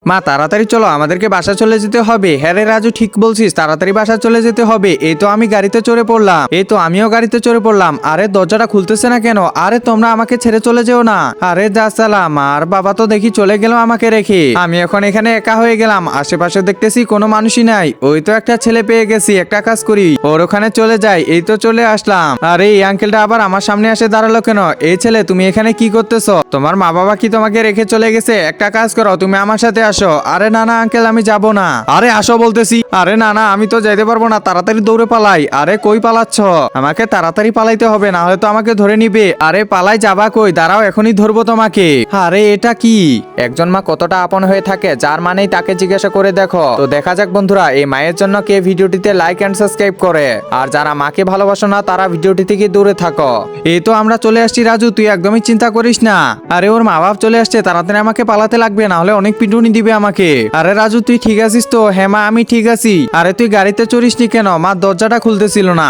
মা তাড়াতাড়ি চলো, আমাদেরকে বাসা চলে যেতে হবে। হ্যাঁ রে রাজু, ঠিক বলছিস, তাড়াতাড়ি বাসা চলে যেতে হবে। এই তো আমি গাড়িতে চড়ে পড়লাম, এই তো আমিও গাড়িতে চড়ে পড়লাম। আরে দরজাটা খুলতেছে না কেন? আরে তোমরা আমাকে ছেড়ে চলে যেও না। আরে যা সালাম, আর বাবা তো দেখি চলে গেল আমাকে রেখে। আমি এখন এখানে একা হয়ে গেলাম, আশেপাশে দেখতেছি কোনো মানুষই নাই। ওই তো একটা ছেলে পেয়ে গেছি, একটা কাজ করি, ওর ওখানে চলে যাই। এই তো চলে আসলাম। আরে এই আঙ্কেলটা আবার আমার সামনে এসে দাঁড়ালো কেন? এই ছেলে, তুমি এখানে কি করতেছো? তোমার মা বাবা কি তোমাকে রেখে চলে গেছে? একটা কাজ করো, তুমি আমার সাথে আসো। আরে না না আঙ্কেল, আমি যাব না। আরে আসো বলতেছি। আরে না না, আমি তো যাইতে পারবো না, তাড়াতাড়ি দৌড়ে পালাই। আরে কই পালাচ্ছ? আমাকে তাড়াতাড়ি পালাইতে হবে, না হলে তো আমাকে ধরে নিবে। আরে পালাই যাবা কই? দাঁড়াও, এখনই ধরবো তোমাকে। আরে এটা কি? একজন মা কতটা আপন হয়ে থাকে, যার মানেই তাকে জিজ্ঞাসা করে দেখো। তো দেখা যাক বন্ধুরা, এই মায়ের জন্য কে ভিডিওটিতে লাইক এন্ড সাবস্ক্রাইব করে। আর যারা মাকে ভালোবাসো না, তারা ভিডিওটি থেকে দূরে থাকো। এই তো আমরা চলে আসছি রাজু, তুই একদমই চিন্তা করিস না। আরে ওর মা বাপ চলে আসছে, তাড়াতাড়ি আমাকে পালাতে লাগবে, না হলে অনেক পিটুনি দিবে আমাকে। আরে রাজু, তুই ঠিক আছিস তো? হ্যাঁ মা, আমি ঠিক আছি। আরে তুই গাড়িতে চড়িসনি কেন? মা দরজাটা খুলতেছিল না।